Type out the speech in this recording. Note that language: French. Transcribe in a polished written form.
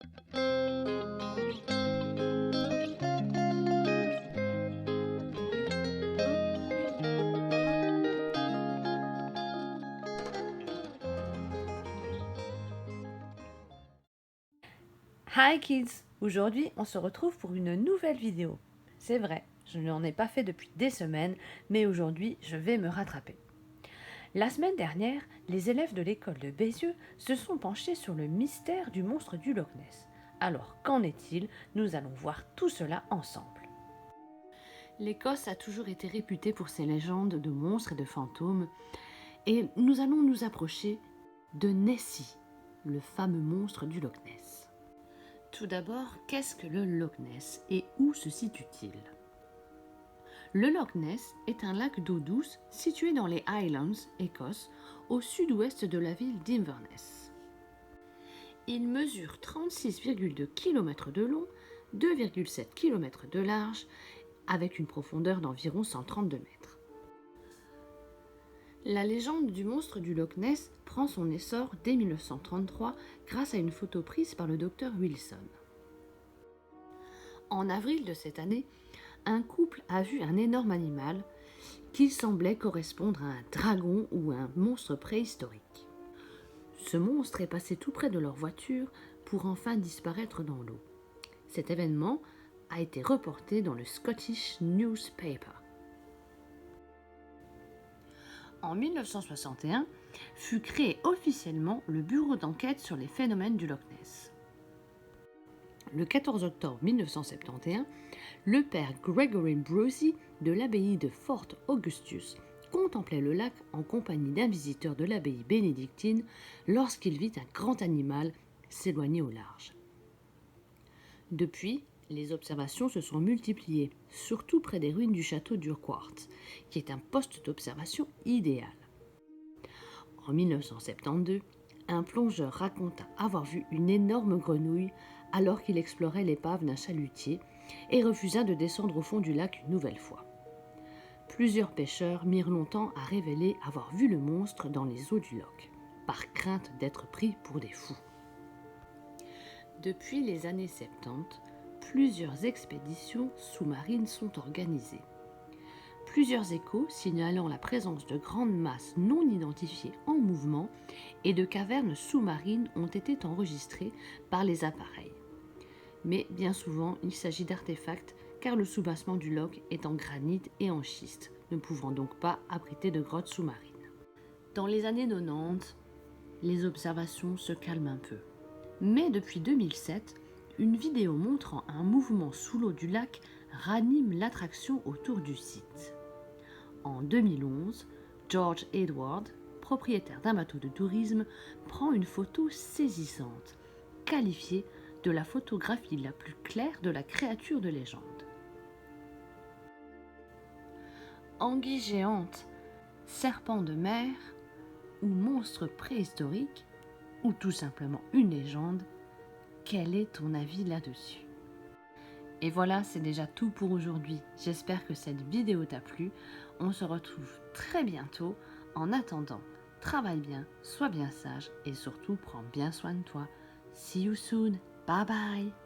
Hi kids! Aujourd'hui, on se retrouve pour une nouvelle vidéo. C'est vrai, je n'en ai pas fait depuis des semaines, mais aujourd'hui, je vais me rattraper. La semaine dernière, les élèves de l'école de Bézieux se sont penchés sur le mystère du monstre du Loch Ness. Alors, qu'en est-il? Nous allons voir tout cela ensemble. L'Écosse a toujours été réputée pour ses légendes de monstres et de fantômes, et nous allons nous approcher de Nessie, le fameux monstre du Loch Ness. Tout d'abord, qu'est-ce que le Loch Ness et où se situe-t-il? Le Loch Ness est un lac d'eau douce situé dans les Highlands, Écosse, au sud-ouest de la ville d'Inverness. Il mesure 36,2 km de long, 2,7 km de large, avec une profondeur d'environ 132 mètres. La légende du monstre du Loch Ness prend son essor dès 1933 grâce à une photo prise par le docteur Wilson. En avril de cette année, un couple a vu un énorme animal qui semblait correspondre à un dragon ou un monstre préhistorique. Ce monstre est passé tout près de leur voiture pour enfin disparaître dans l'eau. Cet événement a été reporté dans le Scottish Newspaper. En 1961, fut créé officiellement le bureau d'enquête sur les phénomènes du Loch Ness. Le 14 octobre 1971, le père Gregory Brucey de l'abbaye de Fort Augustus contemplait le lac en compagnie d'un visiteur de l'abbaye bénédictine lorsqu'il vit un grand animal s'éloigner au large. Depuis, les observations se sont multipliées, surtout près des ruines du château d'Urquhart, qui est un poste d'observation idéal. En 1972, un plongeur raconta avoir vu une énorme grenouille alors qu'il explorait l'épave d'un chalutier et refusa de descendre au fond du lac une nouvelle fois. Plusieurs pêcheurs mirent longtemps à révéler avoir vu le monstre dans les eaux du lac, par crainte d'être pris pour des fous. Depuis les années 70, plusieurs expéditions sous-marines sont organisées. Plusieurs échos signalant la présence de grandes masses non identifiées en mouvement et de cavernes sous-marines ont été enregistrés par les appareils. Mais bien souvent, il s'agit d'artefacts car le soubassement du lac est en granit et en schiste, ne pouvant donc pas abriter de grottes sous-marines. Dans les années 90, les observations se calment un peu. Mais depuis 2007, une vidéo montrant un mouvement sous l'eau du lac ranime l'attraction autour du site. En 2011, George Edward, propriétaire d'un bateau de tourisme, prend une photo saisissante, qualifiée de la photographie la plus claire de la créature de légende. Anguille géante, serpent de mer, ou monstre préhistorique, ou tout simplement une légende, quel est ton avis là-dessus? Et voilà, c'est déjà tout pour aujourd'hui. J'espère que cette vidéo t'a plu. On se retrouve très bientôt. En attendant, travaille bien, sois bien sage et surtout prends bien soin de toi. See you soon. Bye bye.